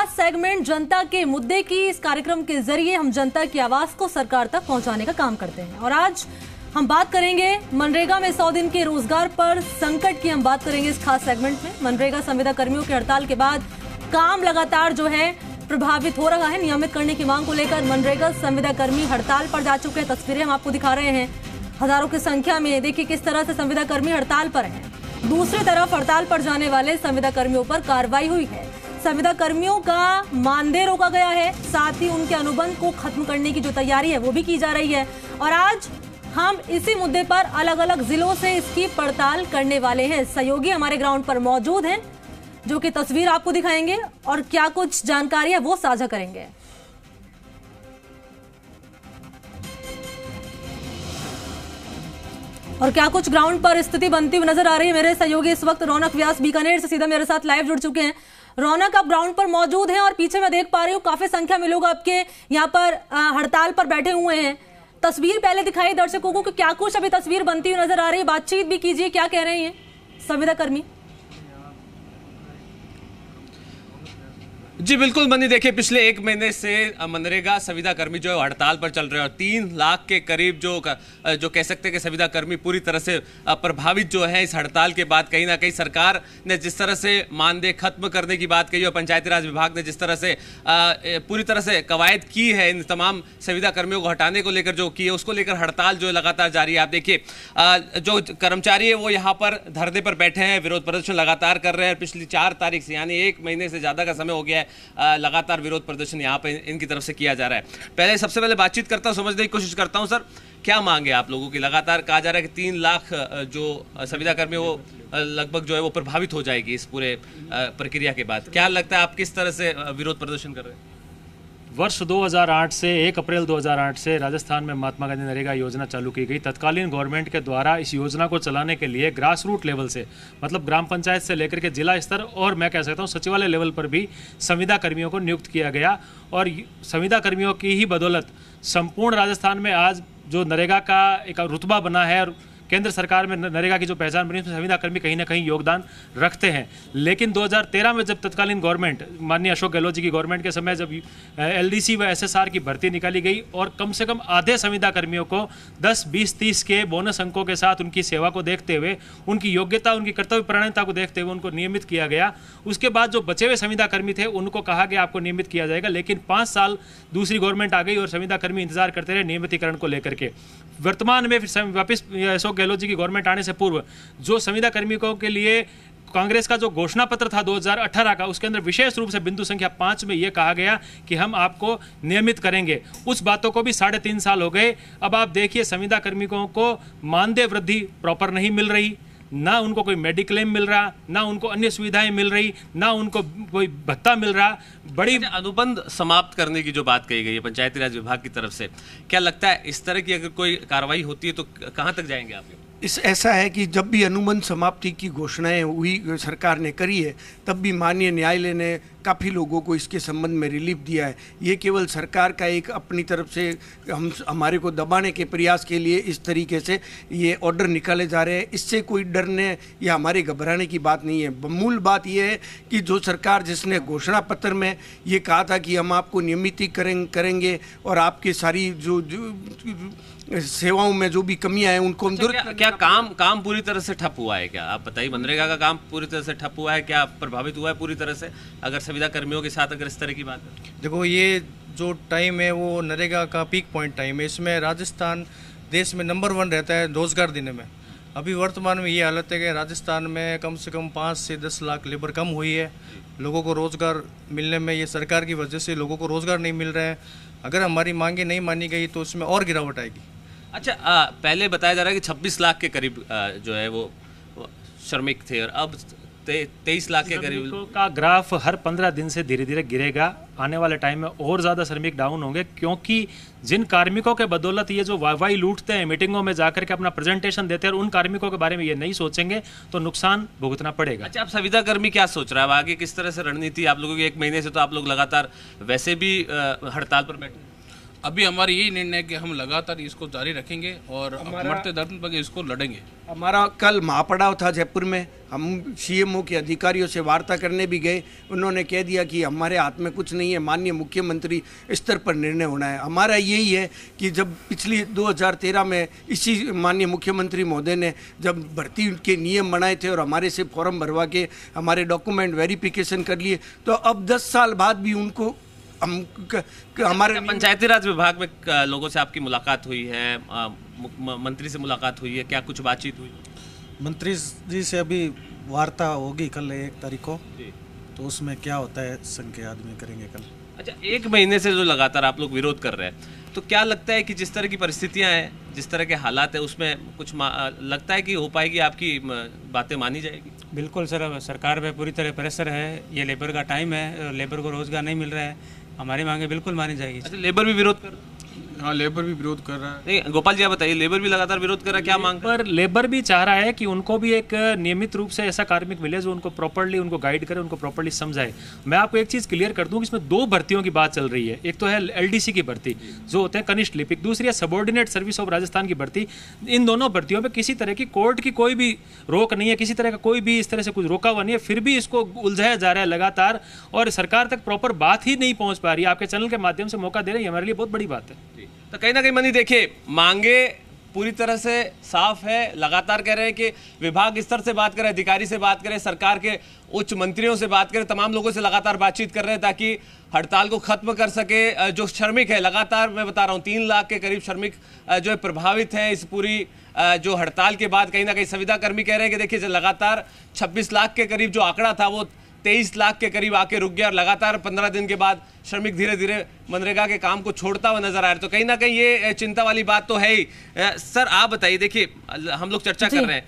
खास सेगमेंट जनता के मुद्दे की। इस कार्यक्रम के जरिए हम जनता की आवाज को सरकार तक पहुंचाने का काम करते हैं और आज हम बात करेंगे मनरेगा में 100 दिन के रोजगार पर संकट की। हम बात करेंगे इस खास सेगमेंट में। मनरेगा संविदा कर्मियों की हड़ताल के बाद काम लगातार जो है प्रभावित हो रहा है। नियमित करने की मांग को लेकर मनरेगा संविदा कर्मी हड़ताल पर जा चुके हैं। तस्वीरें हम आपको दिखा रहे हैं, हजारों की संख्या में। देखिए किस तरह से संविदा कर्मी हड़ताल पर हैं। दूसरी तरफ हड़ताल पर जाने वाले संविदा कर्मियों पर कार्रवाई हुई है। संविदा कर्मियों का मानदेय रोका गया है, साथ ही उनके अनुबंध को खत्म करने की जो तैयारी है वो भी की जा रही है। और आज हम इसी मुद्दे पर अलग अलग जिलों से इसकी पड़ताल करने वाले हैं। सहयोगी हमारे ग्राउंड पर मौजूद हैं जो कि तस्वीर आपको दिखाएंगे और क्या कुछ जानकारी है वो साझा करेंगे। और क्या कुछ ग्राउंड पर स्थिति बनती हुई नजर आ रही है। मेरे सहयोगी इस वक्त रौनक व्यास बीकानेर से सीधा मेरे साथ लाइव जुड़ चुके हैं। रौनक, आप ग्राउंड पर मौजूद हैं और पीछे मैं देख पा रही हूँ काफी संख्या में लोग आपके यहाँ पर हड़ताल पर बैठे हुए हैं। तस्वीर पहले दिखाई दर्शकों को कि क्या कुछ अभी तस्वीर बनती हुई नजर आ रही है। बातचीत भी कीजिए, क्या कह रहे हैं संविदा कर्मी। जी बिल्कुल मनी, देखिए पिछले 1 महीने से मनरेगा संविदा कर्मी जो है हड़ताल पर चल रहे हैं और 3 लाख के करीब जो कह सकते हैं कि संविदा कर्मी पूरी तरह से प्रभावित जो है इस हड़ताल के बाद। कहीं ना कहीं सरकार ने जिस तरह से मानदेय खत्म करने की बात कही और पंचायती राज विभाग ने जिस तरह से पूरी तरह से कवायद की है इन तमाम संविदा कर्मियों को हटाने को लेकर जो की है, उसको लेकर हड़ताल जो है लगातार जारी है। आप देखिए जो कर्मचारी है वो यहाँ पर धरने पर बैठे हैं, विरोध प्रदर्शन लगातार कर रहे हैं। पिछली 4 तारीख से यानी 1 महीने से ज्यादा का समय हो गया है लगातार विरोध प्रदर्शन यहाँ पे इनकी तरफ से किया जा रहा है। सबसे पहले बातचीत करता हूँ, समझने की कोशिश करता हूँ। सर, क्या मांगे आप लोगों की? लगातार कहा जा रहा है कि 3 लाख जो संविदा कर्मी वो लगभग जो है वो प्रभावित हो जाएगी इस पूरे प्रक्रिया के बाद। क्या लगता है आप किस तरह से विरोध प्रदर्शन कर रहे हैं? वर्ष 2008 से 1 अप्रैल 2008 से राजस्थान में महात्मा गांधी नरेगा योजना चालू की गई। तत्कालीन गवर्नमेंट के द्वारा इस योजना को चलाने के लिए ग्रास रूट लेवल से, मतलब ग्राम पंचायत से लेकर के जिला स्तर और मैं कह सकता हूँ सचिवालय लेवल पर भी संविदा कर्मियों को नियुक्त किया गया। और संविदा कर्मियों की ही बदौलत संपूर्ण राजस्थान में आज जो नरेगा का एक रुतबा बना है और केंद्र सरकार में नरेगा की जो पहचान बनी, उसमें संविदा कर्मी कहीं ना कहीं योगदान रखते हैं। लेकिन 2013 में जब तत्कालीन गवर्नमेंट, माननीय अशोक गहलोत जी की गवर्नमेंट के समय जब एलडीसी व एसएसआर की भर्ती निकाली गई और कम से कम आधे संविदा कर्मियों को 10, 20, 30 के बोनस अंकों के साथ उनकी सेवा को देखते हुए, उनकी योग्यता, उनकी कर्तव्यपरायणता को देखते हुए उनको नियमित किया गया। उसके बाद जो बचे हुए संविदा कर्मी थे उनको कहा गया आपको नियमित किया जाएगा। लेकिन 5 साल दूसरी गवर्नमेंट आ गई और संविदा कर्मी इंतजार करते रहे नियमितीकरण को लेकर के। वर्तमान में फिर वापस अशोक गहलोत जी की गवर्नमेंट आने से पूर्व जो संविदा कर्मियों के लिए कांग्रेस का जो घोषणा पत्र था 2018 का, उसके अंदर विशेष रूप से बिंदु संख्या 5 में यह कहा गया कि हम आपको नियमित करेंगे। उस बातों को भी 3.5 साल हो गए। अब आप देखिए संविदा कर्मियों को मानदेय वृद्धि प्रॉपर नहीं मिल रही, ना उनको कोई मेडिक्लेम मिल रहा, ना उनको अन्य सुविधाएं मिल रही, ना उनको कोई भत्ता मिल रहा। बड़ी अनुबंध समाप्त करने की जो बात कही गई है पंचायती राज विभाग की तरफ से, क्या लगता है इस तरह की अगर कोई कार्रवाई होती है तो कहां तक जाएंगे आप? ऐसा है कि जब भी अनुबंध समाप्ति की घोषणाएं हुई सरकार ने करी है, तब भी माननीय न्यायालय ने काफ़ी लोगों को इसके संबंध में रिलीफ दिया है। ये केवल सरकार का एक अपनी तरफ से हमारे को दबाने के प्रयास के लिए इस तरीके से ये ऑर्डर निकाले जा रहे हैं। इससे कोई डरने या हमारे घबराने की बात नहीं है। मूल बात ये है कि जो सरकार जिसने घोषणा पत्र में ये कहा था कि हम आपको नियमितीकरण करेंगे और आपकी सारी जो सेवाओं में जो भी कमियां हैं उनको क्या काम पूरी तरह से ठप हुआ है? क्या आप बताइए, मनरेगा का काम पूरी तरह से ठप हुआ है? क्या प्रभावित हुआ है पूरी तरह से अगर संविदा कर्मियों के साथ अगर इस तरह की बात है? देखो, ये जो टाइम है वो नरेगा का पीक पॉइंट टाइम है। इसमें राजस्थान देश में नंबर 1 रहता है रोजगार देने में। अभी वर्तमान में ये हालत है कि राजस्थान में कम से कम 5 से 10 लाख लेबर कम हुई है। लोगों को रोजगार मिलने में ये सरकार की वजह से लोगों को रोजगार नहीं मिल रहा है। अगर हमारी मांगे नहीं मानी गई तो उसमें और गिरावट आएगी। अच्छा, पहले बताया जा रहा है कि 26 लाख के करीब जो है वो श्रमिक थे और अब 23 लाख के करीब का ग्राफ हर 15 दिन से धीरे धीरे गिरेगा। आने वाले टाइम में और ज़्यादा श्रमिक डाउन होंगे, क्योंकि जिन कार्मिकों के बदौलत ये जो वाहवाही लूटते हैं, मीटिंगों में जाकर के अपना प्रेजेंटेशन देते हैं और उन कार्मिकों के बारे में ये नहीं सोचेंगे तो नुकसान भुगतना पड़ेगा। अच्छा, आप संविदा कर्मी क्या सोच रहा है आगे किस तरह से रणनीति आप लोगों की? 1 महीने से तो आप लोग लगातार वैसे भी हड़ताल पर बैठे। अभी हमारी यही निर्णय है कि हम लगातार इसको जारी रखेंगे और मरते दम तक इसको लड़ेंगे। हमारा कल महापड़ाव था जयपुर में, हम सीएमओ के अधिकारियों से वार्ता करने भी गए। उन्होंने कह दिया कि हमारे हाथ में कुछ नहीं है, माननीय मुख्यमंत्री स्तर पर निर्णय होना है। हमारा यही है कि जब पिछली 2013 में इसी माननीय मुख्यमंत्री महोदय ने जब भर्ती के नियम बनाए थे और हमारे से फॉर्म भरवा के हमारे डॉक्यूमेंट वेरिफिकेशन कर लिए, तो अब 10 साल बाद भी उनको हमारे पंचायती राज विभाग में लोगों से आपकी मुलाकात हुई है, मंत्री से मुलाकात हुई है, क्या कुछ बातचीत हुई? मंत्री जी से अभी वार्ता होगी कल 1 तारीख को, तो उसमें क्या होता है संख्या आदमी करेंगे कल। अच्छा, 1 महीने से जो लगातार आप लोग विरोध कर रहे हैं, तो क्या लगता है कि जिस तरह की परिस्थितियां हैं, जिस तरह के हालात है, उसमें कुछ लगता है कि हो पाएगी, आपकी बातें मानी जाएगी? बिल्कुल सर, सरकार पे पूरी तरह प्रेशर है। ये लेबर का टाइम है, लेबर को रोजगार नहीं मिल रहा है, हमारी मांगे बिल्कुल मानी जाएगी। अच्छा, लेबर भी विरोध कर रहा है? हाँ, लेबर भी विरोध कर रहा है। नहीं, गोपाल जी आप बताइए, लेबर भी लगातार विरोध कर रहा है, क्या मांग? पर लेबर भी चाह रहा है कि उनको भी एक नियमित रूप से ऐसा कार्मिक मिले जो उनको प्रॉपर्ली उनको गाइड करे, उनको प्रॉपर्ली समझाए। मैं आपको एक चीज़ क्लियर कर दूं कि इसमें 2 भर्तियों की बात चल रही है। एक तो है एलडीसी की भर्ती जो होते हैं कनिष्ठ लिपिक, दूसरी है सबऑर्डिनेट सर्विस ऑफ राजस्थान की भर्ती। इन दोनों भर्तियों में किसी तरह की कोर्ट की कोई भी रोक नहीं है, किसी तरह का कोई भी इस तरह से कुछ रोका हुआ नहीं है, फिर भी इसको उलझाया जा रहा है लगातार और सरकार तक प्रॉपर बात ही नहीं पहुंच पा रही है। आपके चैनल के माध्यम से मौका दे रहे हैं, हमारे लिए बहुत बड़ी बात है। तो कहीं ना कहीं मनी देखिए, मांगे पूरी तरह से साफ है। लगातार कह रहे हैं कि विभाग स्तर से बात करें, अधिकारी से बात करें, सरकार के उच्च मंत्रियों से बात करें, तमाम लोगों से लगातार बातचीत कर रहे हैं ताकि हड़ताल को खत्म कर सके। जो श्रमिक है, लगातार मैं बता रहा हूँ 3 लाख के करीब श्रमिक जो है प्रभावित हैं इस पूरी जो हड़ताल के बाद। कहीं ना कहीं संविदा कर्मी कह रहे हैं कि देखिए लगातार 26 लाख के करीब जो आंकड़ा था वो 23 लाख के करीब आके रुक गया और लगातार 15 दिन के बाद श्रमिक धीरे धीरे मनरेगा के काम को छोड़ता हुआ नजर आ रहा है। तो कहीं ना कहीं ये चिंता वाली बात तो है ही। सर आप बताइए, देखिए हम लोग चर्चा कर रहे हैं,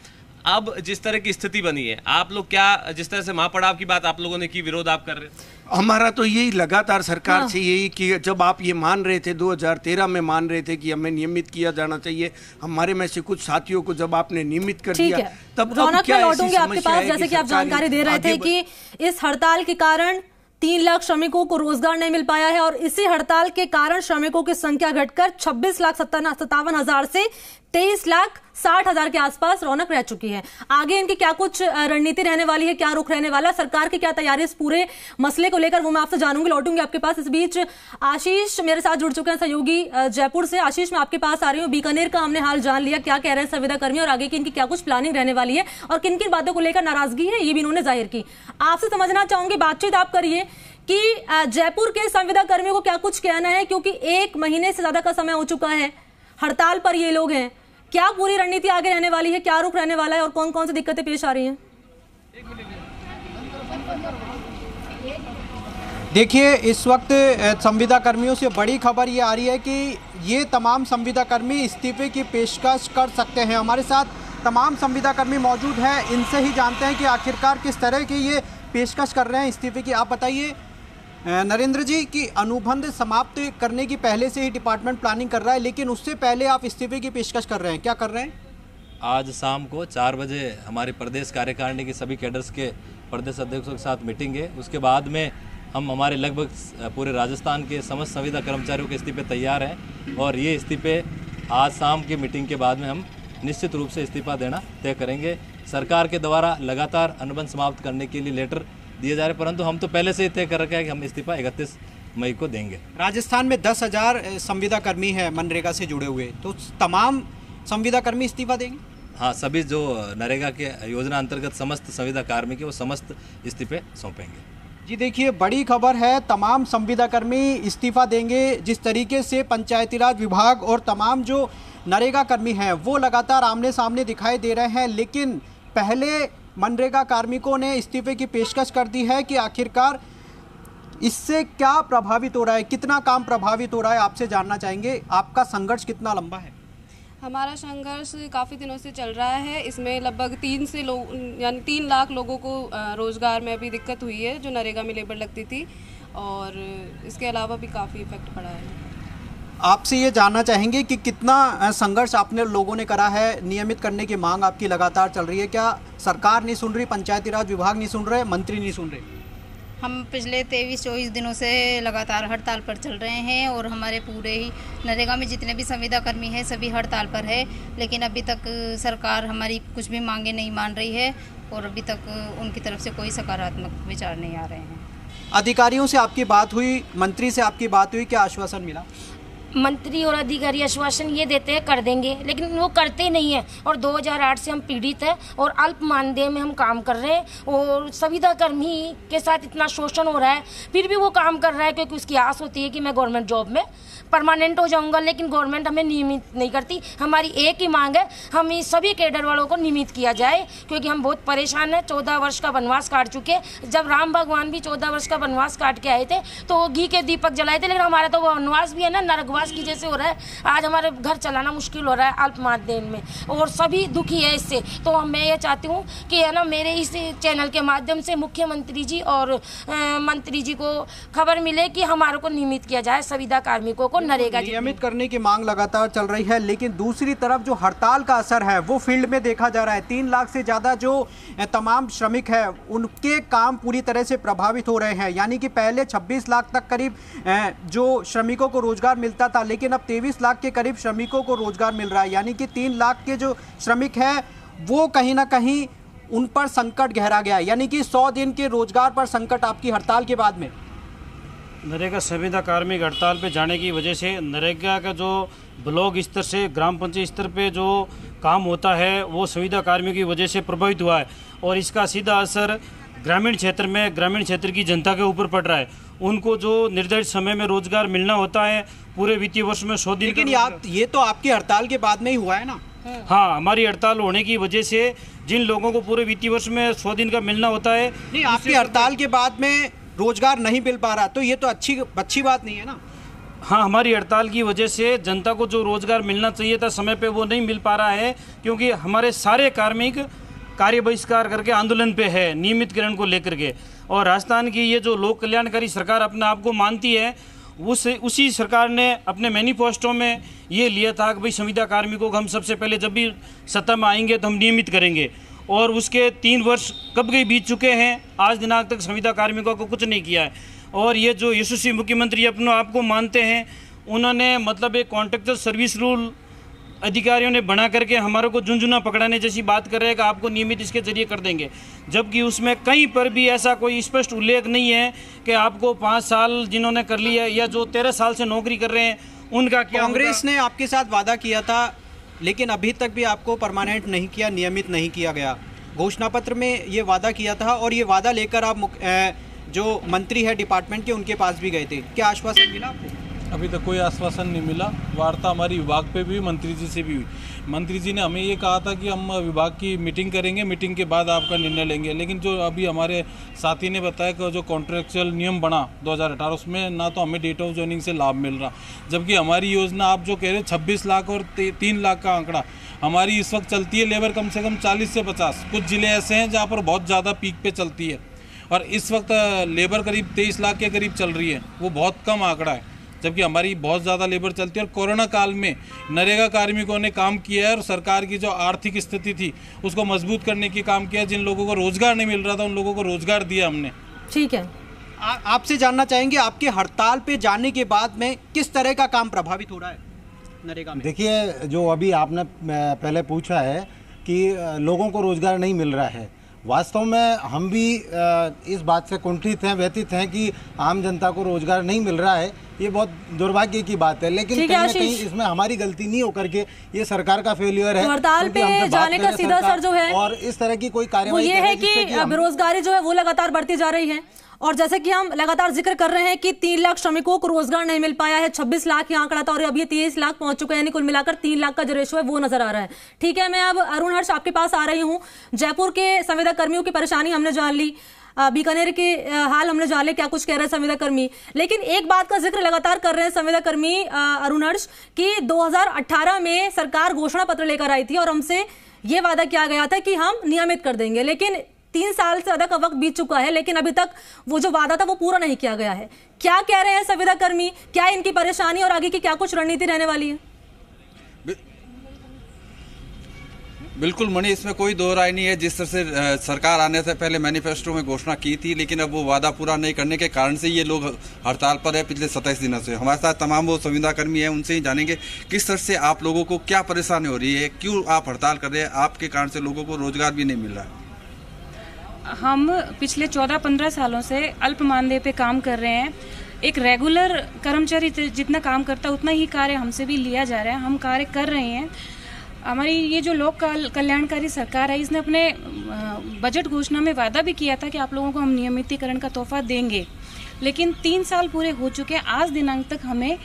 अब जिस तरह की स्थिति बनी है, आप लोग क्या, जिस तरह से महापड़ाव की बात आप लोगों ने की, विरोध आप कर रहे हैं? हमारा तो यही लगातार सरकार से यही कि जब आप ये मान रहे थे 2013 में मान रहे थे कि हमें नियमित किया जाना चाहिए, हमारे में से कुछ साथियों को जब आपने नियमित कर दिया, तब रौनक में लौटूंगी आपके पास। जैसे कि आप जानकारी दे रहे थे कि इस हड़ताल के कारण 3 लाख श्रमिकों को रोजगार नहीं मिल पाया है और इसी हड़ताल के कारण श्रमिकों की संख्या घटकर 26,57,000 से 23,60,000 के आसपास रौनक रह चुकी है। आगे इनकी क्या कुछ रणनीति रहने वाली है, क्या रुख रहने वाला, सरकार की क्या तैयारी इस पूरे मसले को लेकर, वो मैं आपसे जानूंगी। लौटूंगी आपके पास। इस बीच आशीष मेरे साथ जुड़ चुके हैं, सहयोगी जयपुर से। आशीष, मैं आपके पास आ रही हूँ। बीकानेर का हमने हाल जान लिया, क्या कह रहे हैं संविदा कर्मी और आगे की इनकी क्या कुछ प्लानिंग रहने वाली है और किन किन बातों को लेकर नाराजगी है, ये भी इन्होंने जाहिर की। आपसे समझना चाहूंगी, बातचीत आप करिए कि जयपुर के संविदा कर्मियों को क्या कुछ कहना है, क्योंकि 1 महीने से ज्यादा का समय हो चुका है, हड़ताल पर ये लोग हैं। क्या पूरी रणनीति आगे रहने वाली है, क्या रुख रहने वाला है और कौन कौन सी दिक्कतें पेश आ रही हैं? देखिए, इस वक्त संविदा कर्मियों से बड़ी खबर ये आ रही है कि ये तमाम संविदा कर्मी इस्तीफे की पेशकश कर सकते हैं। हमारे साथ तमाम संविदा कर्मी मौजूद हैं, इनसे ही जानते हैं कि आखिरकार किस तरह की ये पेशकश कर रहे हैं इस्तीफे की। आप बताइए नरेंद्र जी कि अनुबंध समाप्त करने की पहले से ही डिपार्टमेंट प्लानिंग कर रहा है, लेकिन उससे पहले आप इस्तीफे की पेशकश कर रहे हैं, क्या कर रहे हैं? आज शाम को 4 बजे हमारी प्रदेश कार्यकारिणी की सभी कैडर्स के प्रदेश अध्यक्षों के साथ मीटिंग है। उसके बाद में हम हमारे लगभग पूरे राजस्थान के समस्त संविदा कर्मचारियों के इस्तीफे तैयार हैं और ये इस्तीफे आज शाम की मीटिंग के बाद में हम निश्चित रूप से इस्तीफा देना तय करेंगे। सरकार के द्वारा लगातार अनुबंध समाप्त करने के लिए लेटर दिए जा रहे, परंतु हम तो पहले से ही तय कर रखे हैं कि हम इस्तीफा 31 मई को देंगे। राजस्थान में 10,000 संविदा कर्मी हैं मनरेगा से जुड़े हुए, तो तमाम संविदा कर्मी इस्तीफा देंगे? हाँ, सभी जो नरेगा के योजना अंतर्गत समस्त संविदा कार्मिक है वो समस्त इस्तीफे सौंपेंगे। जी देखिए, बड़ी खबर है, तमाम संविदा कर्मी इस्तीफा देंगे। जिस तरीके से पंचायती राज विभाग और तमाम जो नरेगा कर्मी हैं वो लगातार आमने सामने दिखाई दे रहे हैं, लेकिन पहले मनरेगा कार्मिकों ने इस्तीफे की पेशकश कर दी है कि आखिरकार इससे क्या प्रभावित हो रहा है, कितना काम प्रभावित हो रहा है, आपसे जानना चाहेंगे। आपका संघर्ष कितना लंबा है? हमारा संघर्ष काफ़ी दिनों से चल रहा है। इसमें लगभग 3 लाख लोगों को रोज़गार में अभी दिक्कत हुई है जो नरेगा में लेबर लगती थी, और इसके अलावा भी काफ़ी इफेक्ट पड़ा है। आपसे ये जानना चाहेंगे कि कितना संघर्ष आपने लोगों ने करा है, नियमित करने की मांग आपकी लगातार चल रही है, क्या सरकार नहीं सुन रही, पंचायती राज विभाग नहीं सुन रहे, मंत्री नहीं सुन रहे? हम पिछले 23-24 दिनों से लगातार हड़ताल पर चल रहे हैं और हमारे पूरे ही नरेगा में जितने भी संविदा कर्मी हैं सभी हड़ताल पर है, लेकिन अभी तक सरकार हमारी कुछ भी मांगे नहीं मान रही है और अभी तक उनकी तरफ से कोई सकारात्मक विचार नहीं आ रहे हैं। अधिकारियों से आपकी बात हुई, मंत्री से आपकी बात हुई, क्या आश्वासन मिला? मंत्री और अधिकारी आश्वासन ये देते हैं कर देंगे, लेकिन वो करते नहीं है। और 2008 से हम पीड़ित हैं और अल्प मानदेय में हम काम कर रहे हैं और संविदा कर्मी के साथ इतना शोषण हो रहा है, फिर भी वो काम कर रहा है क्योंकि उसकी आस होती है कि मैं गवर्नमेंट जॉब में परमानेंट हो जाऊंगा, लेकिन गवर्नमेंट हमें नियमित नहीं करती। हमारी एक ही मांग है, हम इस सभी कैडर वालों को नियमित किया जाए क्योंकि हम बहुत परेशान हैं। 14 वर्ष का वनवास काट चुके। जब राम भगवान भी 14 वर्ष का वनवास काट के आए थे तो घी के दीपक जलाए थे, लेकिन हमारा तो वनवास भी है ना नरकवास की जैसे हो रहा है। आज हमारे घर चलाना मुश्किल हो रहा है अल्प मानदेय में और सभी दुखी है इससे। तो मैं ये चाहती हूँ कि है ना मेरे इस चैनल के माध्यम से मुख्यमंत्री जी और मंत्री जी को खबर मिले कि हमारे को नियमित किया जाए, संविदा कार्मिकों को नरेगा नियमित करने की मांग लगातार चल रही है। लेकिन दूसरी तरफ जो हड़ताल का असर है वो फील्ड में देखा जा रहा है। 3 लाख से ज़्यादा जो तमाम श्रमिक हैं उनके काम पूरी तरह से प्रभावित हो रहे हैं। यानी कि पहले 26 लाख तक करीब जो श्रमिकों को रोजगार मिलता था, लेकिन अब 23 लाख के करीब श्रमिकों को रोजगार मिल रहा है। यानी कि 3 लाख के जो श्रमिक हैं वो कहीं ना कहीं उन पर संकट गहरा गया। यानी कि 100 दिन के रोजगार पर संकट आपकी हड़ताल के बाद में। नरेगा संविदा कार्मिक हड़ताल पे जाने की वजह से नरेगा का जो ब्लॉक स्तर से ग्राम पंचायत स्तर पे जो काम होता है वो संविदा कार्मिकों की वजह से प्रभावित हुआ है और इसका सीधा असर ग्रामीण क्षेत्र में ग्रामीण क्षेत्र की जनता के ऊपर पड़ रहा है। उनको जो निर्धारित समय में रोजगार मिलना होता है पूरे वित्तीय वर्ष में 100 दिन। लेकिन ये तो आपकी हड़ताल के बाद में ही हुआ है ना? हाँ, हमारी हड़ताल होने की वजह से जिन लोगों को पूरे वित्तीय वर्ष में 100 दिन का मिलना होता है, नहीं आपकी हड़ताल के बाद में रोजगार नहीं मिल पा रहा, तो ये तो अच्छी बात नहीं है ना? हाँ, हमारी हड़ताल की वजह से जनता को जो रोजगार मिलना चाहिए था समय पे वो नहीं मिल पा रहा है क्योंकि हमारे सारे कार्मिक कार्य बहिष्कार करके आंदोलन पे है नियमितकरण को लेकर के। और राजस्थान की ये जो लोक कल्याणकारी सरकार अपने आप को मानती है उसी सरकार ने अपने मैनिफेस्टो में ये लिया था कि भाई संविदा कार्मिकों को हम सबसे पहले जब भी सत्ता में आएंगे तो हम नियमित करेंगे। और उसके 3 वर्ष कब गए बीत चुके हैं, आज दिनांक तक संविदा कार्मिकों को कुछ नहीं किया है। और ये जो यशस्वी मुख्यमंत्री अपने आप को मानते हैं उन्होंने मतलब एक कॉन्ट्रेक्चुअल सर्विस रूल अधिकारियों ने बना करके हमारे को झुंझुना पकड़ाने जैसी बात कर रहे हैं कि आपको नियमित इसके जरिए कर देंगे, जबकि उसमें कहीं पर भी ऐसा कोई स्पष्ट उल्लेख नहीं है कि आपको 5 साल जिन्होंने कर लिया या जो 13 साल से नौकरी कर रहे हैं उनका क्या। कांग्रेस ने आपके साथ वादा किया था लेकिन अभी तक भी आपको परमानेंट नहीं किया, नियमित नहीं किया गया। घोषणा पत्र में ये वादा किया था और ये वादा लेकर आप जो मंत्री है डिपार्टमेंट के उनके पास भी गए थे, क्या आश्वासन मिला आपको? अभी तक कोई आश्वासन नहीं मिला। वार्ता हमारी विभाग पे भी मंत्री जी से भी हुई। मंत्री जी ने हमें ये कहा था कि हम विभाग की मीटिंग करेंगे, मीटिंग के बाद आपका निर्णय लेंगे, लेकिन जो अभी हमारे साथी ने बताया कि जो कॉन्ट्रेक्चुअल नियम बना 2018 उसमें ना तो हमें डेट ऑफ ज्वाइनिंग से लाभ मिल रहा, जबकि हमारी योजना आप जो कह रहे हैं 26 लाख और 3 लाख का आंकड़ा हमारी इस वक्त चलती है लेबर कम से कम 40 से 50। कुछ ज़िले ऐसे हैं जहाँ पर बहुत ज़्यादा पीक पे चलती है और इस वक्त लेबर करीब 23 लाख के करीब चल रही है, वो बहुत कम आंकड़ा है, जबकि हमारी बहुत ज़्यादा लेबर चलती है। और कोरोना काल में नरेगा कार्मिकों ने काम किया है और सरकार की जो आर्थिक स्थिति थी उसको मजबूत करने की काम किया। जिन लोगों को रोजगार नहीं मिल रहा था उन लोगों को रोजगार दिया हमने। ठीक है, आपसे जानना चाहेंगे आपके हड़ताल पे जाने के बाद में किस तरह का काम प्रभावित हो रहा है नरेगा में? देखिए, जो अभी आपने पहले पूछा है कि लोगों को रोजगार नहीं मिल रहा है, वास्तव में हम भी इस बात से कुंठित हैं, व्यथित हैं कि आम जनता को रोजगार नहीं मिल रहा है। ये बहुत दुर्भाग्य की बात है, लेकिन कहीं ना कहीं इसमें हमारी गलती नहीं होकर के ये सरकार का फेलियर है। हड़ताल पे जाने का सीधा असर जो है और इस तरह की कोई कार्यवाही ये है कि बेरोजगारी जो है वो लगातार बढ़ती जा रही है। और जैसे कि हम लगातार जिक्र कर रहे हैं कि 3 लाख श्रमिकों को रोजगार नहीं मिल पाया है, 26 लाख ये आंकड़ा था और अभी 23 लाख पहुंच चुका है, यानी कुल मिलाकर 3 लाख का जो रेशो है वो नजर आ रहा है। ठीक है, मैं अब अरुण हर्ष आपके पास आ रही हूँ। जयपुर के संविदा कर्मियों की परेशानी हमने जान ली, बीकानेर के हाल हमने जान लिया क्या कुछ कह रहे हैं संविदा कर्मी, लेकिन एक बात का जिक्र लगातार कर रहे हैं संविदा कर्मी अरुण हर्ष कि 2018 में सरकार घोषणा पत्र लेकर आई थी और हमसे ये वादा किया गया था कि हम नियमित कर देंगे, लेकिन 3 साल से ज्यादा का वक्त बीत चुका है लेकिन अभी तक वो जो वादा था वो पूरा नहीं किया गया है। क्या कह रहे हैं संविदा कर्मी, क्या इनकी परेशानी और आगे की क्या कुछ रणनीति रहने वाली है? बिल्कुल मणि, इसमें कोई दो राय नहीं है। जिस तरह से सरकार आने से पहले मैनिफेस्टो में घोषणा की थी, लेकिन अब वो वादा पूरा नहीं करने के कारण से ये लोग हड़ताल पर है पिछले 27 दिनों से। हमारे साथ तमाम वो संविदा कर्मी हैं, उनसे ही जानेंगे किस तरह से आप लोगों को क्या परेशानी हो रही है, क्यों आप हड़ताल कर रहे हैं, आपके कारण से लोगों को रोजगार भी नहीं मिल रहा है। हम पिछले 14-15 सालों से अल्प मानदेय पे काम कर रहे हैं। एक रेगुलर कर्मचारी जितना काम करता है उतना ही कार्य हमसे भी लिया जा रहा है, हम कार्य कर रहे हैं। हमारी ये जो लोक कल्याणकारी सरकार है, इसने अपने बजट घोषणा में वादा भी किया था कि आप लोगों को हम नियमितीकरण का तोहफा देंगे, लेकिन 3 साल पूरे हो चुके हैं, आज दिनांक तक हमें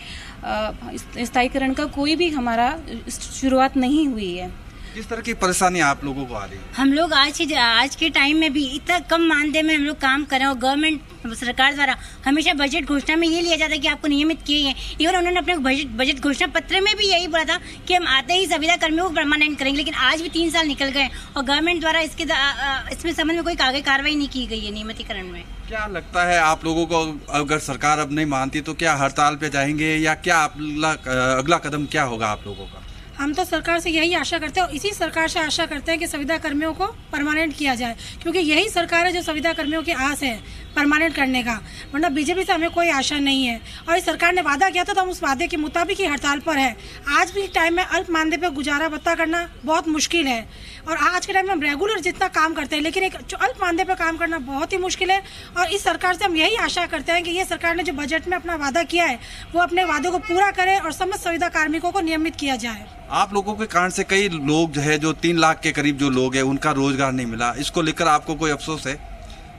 स्थायीकरण का कोई भी हमारा शुरुआत नहीं हुई है। किस तरह की परेशानी आप लोगों को आ रही है? हम लोग आज के टाइम में भी इतना कम मानदेय में हम लोग काम कर रहे हैं और गवर्नमेंट सरकार द्वारा हमेशा बजट घोषणा में ये लिया जाता है कि आपको नियमित किए हैं। इवन उन्होंने अपने बजट घोषणा पत्र में भी यही बोला था कि हम आते ही संविदा कर्मियों को परमानेंट करेंगे, लेकिन आज भी 3 साल निकल गए और गवर्नमेंट द्वारा इसमें संबंध में कोई आगे कार्रवाई नहीं की गई है नियमितीकरण में। क्या लगता है आप लोगों को, अगर सरकार अब नहीं मानती तो क्या हड़ताल पे जाएंगे या क्या अगला कदम क्या होगा आप लोगों का? हम तो सरकार से यही आशा करते हैं और इसी सरकार से आशा करते हैं कि संविदा कर्मियों को परमानेंट किया जाए, क्योंकि यही सरकार है जो संविदा कर्मियों की आस है परमानेंट करने का, वरना बीजेपी से हमें कोई आशा नहीं है। और इस सरकार ने वादा किया था तो हम उस वादे के मुताबिक ही हड़ताल पर है। आज भी टाइम में अल्प मानदेय पर गुजारा भत्ता करना बहुत मुश्किल है और आज के टाइम में हम रेगुलर जितना काम करते हैं, लेकिन एक अल्प मानदेय पर काम करना बहुत ही मुश्किल है। और इस सरकार से हम यही आशा करते हैं कि ये सरकार ने जो बजट में अपना वादा किया है वो अपने वादे को पूरा करे और समस्त संविदा कार्मिकों को नियमित किया जाए। आप लोगों के कारण से कई लोग जो है, जो 3 लाख के करीब जो लोग हैं, उनका रोजगार नहीं मिला, इसको लेकर आपको कोई अफसोस है?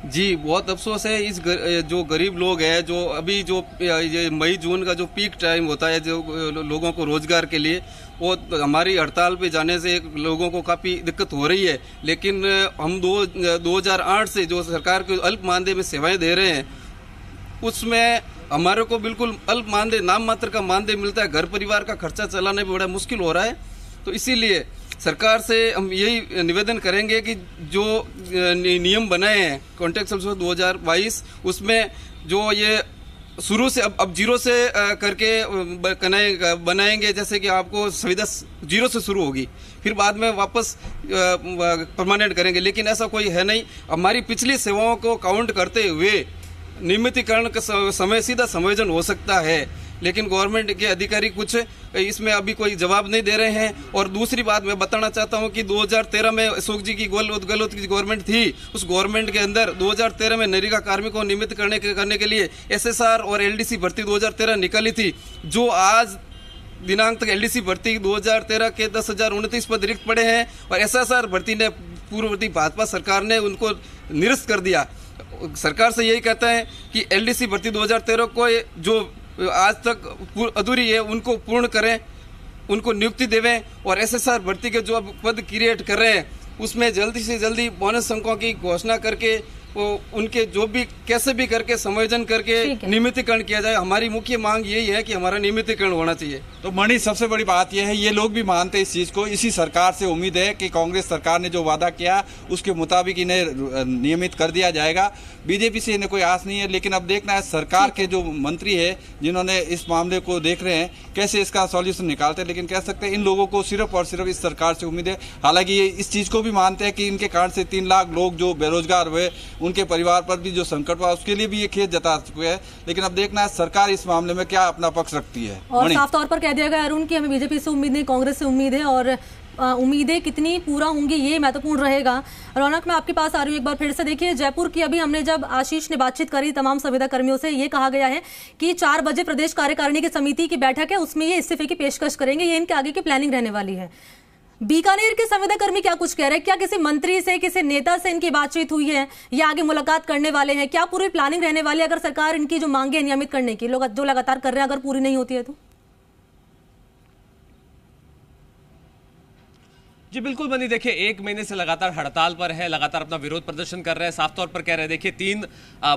जी, बहुत अफसोस है। जो गरीब लोग हैं, जो अभी जो ये मई जून का जो पीक टाइम होता है जो लोगों को रोजगार के लिए, वो हमारी हड़ताल पे जाने से लोगों को काफ़ी दिक्कत हो रही है। लेकिन हम 2008 से जो सरकार को अल्प मानदेय में सेवाएं दे रहे हैं, उसमें हमारे को बिल्कुल अल्प मानदेय, नाम मात्र का मानदेय मिलता है। घर परिवार का खर्चा चलाने में बड़ा मुश्किल हो रहा है। तो इसीलिए सरकार से हम यही निवेदन करेंगे कि जो नियम बनाए हैं कॉन्ट्रैक्ट 2022, उसमें जो ये शुरू से अब जीरो से करके बनाएंगे, जैसे कि आपको सुविधा जीरो से शुरू होगी, फिर बाद में वापस परमानेंट करेंगे, लेकिन ऐसा कोई है नहीं। हमारी पिछली सेवाओं को काउंट करते हुए नियमितीकरण का समय सीधा समायोजन हो सकता है, लेकिन गवर्नमेंट के अधिकारी कुछ इसमें अभी कोई जवाब नहीं दे रहे हैं। और दूसरी बात मैं बताना चाहता हूं कि 2013 में अशोक जी की गहलोत की गवर्नमेंट थी, उस गवर्नमेंट के अंदर 2013 में नरेगा कार्मिकों को नियमित करने के लिए SSR और LDC भर्ती 2013 निकाली थी, जो आज दिनांक तक LDC भर्ती 2013 के 10,029 पद रिक्त पड़े हैं और SSR भर्ती ने पूर्ववर्ती भाजपा सरकार ने उनको निरस्त कर दिया। सरकार से यही कहता है कि LDC भर्ती 2013 को जो आज तक अधूरी है उनको पूर्ण करें, उनको नियुक्ति देवें और SSR भर्ती के जो पद क्रिएट कर रहे हैं उसमें जल्दी से जल्दी बोनस अंकों की घोषणा करके वो उनके जो भी कैसे भी करके समायोजन करके नियमितीकरण किया जाए। हमारी मुख्य मांग यही है कि हमारा नियमितीकरण होना चाहिए। तो मणि, सबसे बड़ी बात यह है, ये लोग भी मानते हैं इस चीज को। इसी सरकार से उम्मीद है कि कांग्रेस सरकार ने जो वादा किया उसके मुताबिक इन्हें नियमित कर दिया जाएगा। बीजेपी से इन्हें कोई आस नहीं है, लेकिन अब देखना है सरकार के जो मंत्री है जिन्होंने इस मामले को देख रहे हैं कैसे इसका सॉल्यूशन निकालते हैं। लेकिन कह सकते हैं इन लोगों को सिर्फ और सिर्फ इस सरकार से उम्मीद है। हालांकि ये इस चीज को भी मानते हैं कि इनके कारण से 3 लाख लोग जो बेरोजगार हुए, उनके परिवार पर भी जो संकट हुआ, उसके लिए भी ये खेद जता चुके हैं। लेकिन अब देखना है सरकार इस मामले में क्या अपना पक्ष रखती है। और साफ तौर पर कह दिया गया अरुण की हमें बीजेपी से उम्मीद नहीं, कांग्रेस से उम्मीद है और उम्मीदें कितनी पूरा होंगी ये महत्वपूर्ण रहेगा। रौनक, मैं आपके पास आ रही हूँ एक बार फिर से। देखिए, जयपुर की अभी हमने जब आशीष ने बातचीत करी तमाम संविदा कर्मियों से, ये कहा गया है कि 4 बजे प्रदेश कार्यकारिणी की समिति की बैठक है, उसमें ये इस्तीफे की पेशकश करेंगे। ये इनके आगे की प्लानिंग रहने वाली है। बीकानेर के संविदा कर्मी क्या कुछ कह रहे हैं? क्या किसी मंत्री से, किसी नेता से इनकी बातचीत हुई है या आगे मुलाकात करने वाले हैं? क्या पूरी प्लानिंग रहने वाली है अगर सरकार इनकी जो मांगे नियमित करने की जो लगातार कर रहे हैं अगर पूरी नहीं होती है तो? जी बिल्कुल बनी, देखिए 1 महीने से लगातार हड़ताल पर है, लगातार अपना विरोध प्रदर्शन कर रहे हैं। साफ तौर पर कह रहे हैं, देखिए 3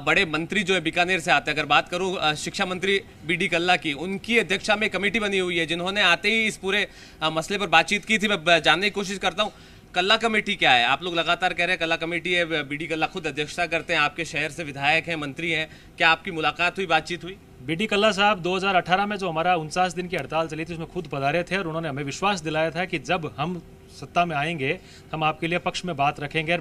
बड़े मंत्री जो है बीकानेर से आते हैं। अगर बात करूं शिक्षा मंत्री BD कल्ला की, उनकी अध्यक्षता में कमेटी बनी हुई है जिन्होंने आते ही इस पूरे मसले पर बातचीत की थी। मैं जानने की कोशिश करता हूं कल्ला कमेटी क्या है। आप लोग लगातार कह रहे हैं कल्ला कमेटी है, BD कल्ला खुद अध्यक्षता करते हैं, आपके शहर से विधायक हैं, मंत्री हैं। क्या आपकी मुलाकात हुई, बातचीत हुई? BD कल्ला साहब 2018 में जो हमारा 49 दिन की हड़ताल चली थी उसमें खुद पधारे थे और उन्होंने हमें विश्वास दिलाया था कि जब हम सत्ता में आएंगे हम आपके लिए पक्ष में बात रखेंगे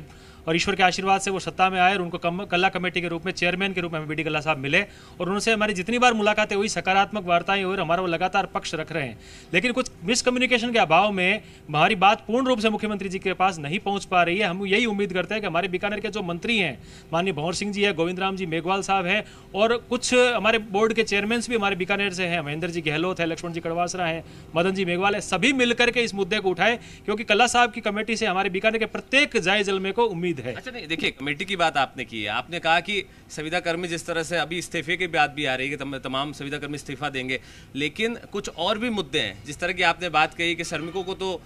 और ईश्वर के आशीर्वाद से वो सत्ता में आए और उनको कल्ला कमेटी के रूप में चेयरमैन के रूप में बीडी कल्ला साहब मिले और उनसे हमारी जितनी बार मुलाकातें हुई सकारात्मक वार्ताएं हुई और हमारा वो लगातार पक्ष रख रहे हैं। लेकिन कुछ मिसकम्युनिकेशन के अभाव में हमारी बात पूर्ण रूप से मुख्यमंत्री जी के पास नहीं पहुंच पा रही है। हम यही उम्मीद करते हैं कि हमारे बीकानेर के जो मंत्री हैं, माननीय भंवर सिंह जी है, गोविंद राम जी मेघवाल साहब हैं और कुछ हमारे बोर्ड के चेयरमैन भी हमारे बीकानेर से हैं, महेंद्र जी गहलोत है, लक्ष्मण जी कड़वासरा हैं, मदन जी मेघवाल है, सभी मिलकर के इस मुद्दे को उठाए क्योंकि कल्ला साहब की कमेटी से हमारे बीकानेर के प्रत्येक जाए जलमे को उम्मीद है। अच्छा नहीं, देखिए कमेटी की बात आपने की है, आपने कहा कि संविदा कर्मी जिस तरह से अभी इस्तीफे की बात भी आ रही है कि तमाम संविदा कर्मी इस्तीफा देंगे, लेकिन कुछ और भी मुद्दे हैं। जिस तरह की आपने बात कही कि श्रमिकों को तो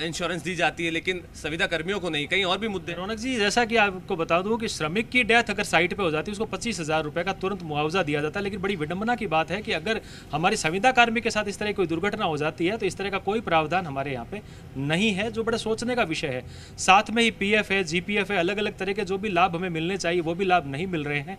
इंश्योरेंस दी जाती है लेकिन संविदा कर्मियों को नहीं, कहीं और भी मुद्दे। रौनक जी, जैसा कि आपको बता दूं कि श्रमिक की डेथ अगर साइट पे हो जाती है उसको 25,000 रुपए का तुरंत मुआवजा दिया जाता है, लेकिन बड़ी विडंबना की बात है कि अगर हमारी संविदा कर्मी के साथ इस तरह कोई दुर्घटना हो जाती है तो इस तरह का कोई प्रावधान हमारे यहाँ पे नहीं है, जो बड़ा सोचने का विषय है। साथ में ही पीएफ है, जीपीएफ है, अलग अलग तरह के जो भी लाभ हमें मिलने चाहिए वो भी लाभ नहीं मिल रहे हैं।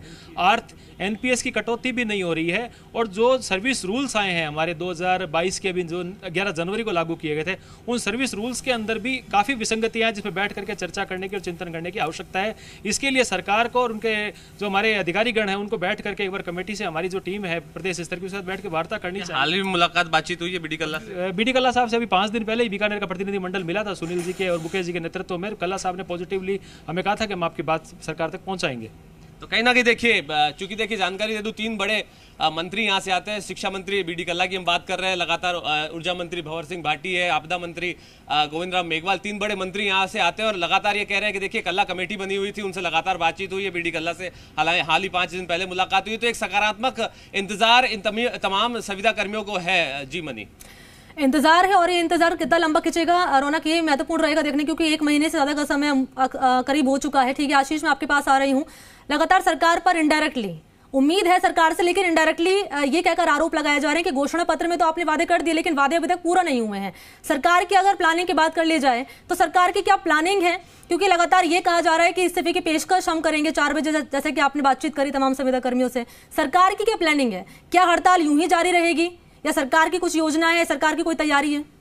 एनपीएस की कटौती भी नहीं हो रही है और जो सर्विस रूल्स आए हैं हमारे 2022 के अभी जो 11 जनवरी को लागू किए गए थे, उन सर्विस रूल्स के अंदर भी काफ़ी विसंगतियां हैं जिसमें बैठ करके चर्चा करने की और चिंतन करने की आवश्यकता है। इसके लिए सरकार को और उनके जो हमारे अधिकारीगण हैं उनको बैठ करके एक बार कमेटी से हमारी जो टीम है प्रदेश स्तर की, उसके साथ बैठ के वार्ता करनी चाहिए। हाल ही मुलाकात बातचीत हुई है बीडी कल्ला से? बीडी कल्ला साहब से अभी 5 दिन पहले ही बीकानेर का प्रतिनिधिमंडल मिला था सुनील जी के और मुकेश जी के नेतृत्व में। कल्ला साहब ने पॉजिटिवली हमें कहा था कि हम आपकी बात सरकार तक पहुंचाएंगे। तो कहीं ना कहीं देखिए, चूंकि देखिए जानकारी दे दूं, 3 बड़े मंत्री यहाँ से आते हैं। शिक्षा मंत्री बीडी कल्ला की हम बात कर रहे हैं लगातार, ऊर्जा मंत्री भंवर सिंह भाटी है, आपदा मंत्री गोविंद राम मेघवाल, 3 बड़े मंत्री यहाँ से आते हैं और लगातार ये कह रहे हैं कि देखिए कल्ला कमेटी बनी हुई थी, उनसे लगातार बातचीत हुई है। बीडी कल्ला से हाल ही 5 दिन पहले मुलाकात हुई, तो एक सकारात्मक इंतजार इन तमाम संविदा कर्मियों को है। जी मनी, इंतजार है और ये इंतजार कितना लंबा खिंचेगा रौनक, ये महत्वपूर्ण रहेगा देखने, क्योंकि 1 महीने से ज्यादा का समय करीब हो चुका है। ठीक है आशीष, मैं आपके पास आ रही हूँ। लगातार सरकार पर इनडायरेक्टली उम्मीद है सरकार से, लेकिन इनडायरेक्टली ये कहकर आरोप लगाया जा रहे हैं कि घोषणा पत्र में तो आपने वादे कर दिए लेकिन वादे अभी तक पूरा नहीं हुए हैं। सरकार की अगर प्लानिंग की बात कर ली जाए तो सरकार की क्या प्लानिंग है, क्योंकि लगातार ये कहा जा रहा है कि इस्तीफे की पेशकश हम करेंगे 4 बजे, जैसे कि आपने बातचीत करी तमाम संविदा कर्मियों से। सरकार की क्या प्लानिंग है? क्या हड़ताल यूं ही जारी रहेगी या सरकार की कुछ योजना है, सरकार की कोई तैयारी है?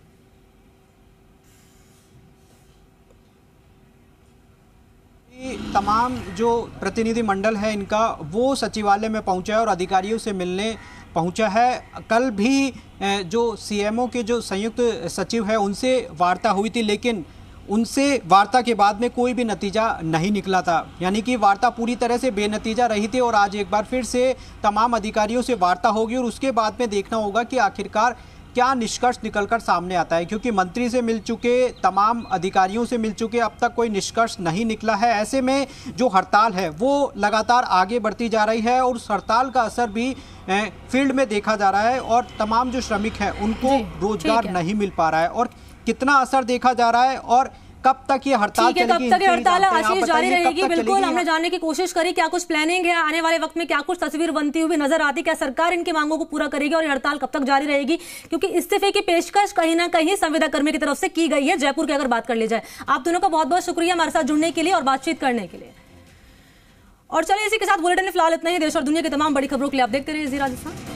तमाम जो प्रतिनिधि मंडल है इनका वो सचिवालय में पहुंचा है और अधिकारियों से मिलने पहुंचा है। कल भी जो सीएमओ के जो संयुक्त सचिव है उनसे वार्ता हुई थी, लेकिन उनसे वार्ता के बाद में कोई भी नतीजा नहीं निकला था, यानी कि वार्ता पूरी तरह से बेनतीजा रही थी। और आज एक बार फिर से तमाम अधिकारियों से वार्ता होगी और उसके बाद में देखना होगा कि आखिरकार क्या निष्कर्ष निकलकर सामने आता है, क्योंकि मंत्री से मिल चुके, तमाम अधिकारियों से मिल चुके, अब तक कोई निष्कर्ष नहीं निकला है। ऐसे में जो हड़ताल है वो लगातार आगे बढ़ती जा रही है और उस हड़ताल का असर भी फील्ड में देखा जा रहा है और तमाम जो श्रमिक हैं उनको रोजगार नहीं मिल पा रहा है। और कितना असर देखा जा रहा है और कब तक ये हड़ताल चलेगी? कब तक ये हड़ताल आशीष जारी रहेगी? बिल्कुल, हमने जानने की कोशिश करी क्या कुछ प्लानिंग है, आने वाले वक्त में क्या कुछ तस्वीर बनती हुई नजर आती, क्या सरकार इनकी मांगों को पूरा करेगी और ये हड़ताल कब तक जारी रहेगी? क्योंकि इस्तीफे की पेशकश कहीं ना कहीं संविदा कर्मी की तरफ से की गई है, जयपुर की अगर बात कर ली जाए। आप दोनों का बहुत बहुत शुक्रिया हमारे साथ जुड़ने के लिए और बातचीत करने के लिए। और चलिए इसी के साथ बुलेटिन में फिलहाल इतना ही। देश और दुनिया की तमाम बड़ी खबरों के लिए आप देखते रहिए जी राजस्थान।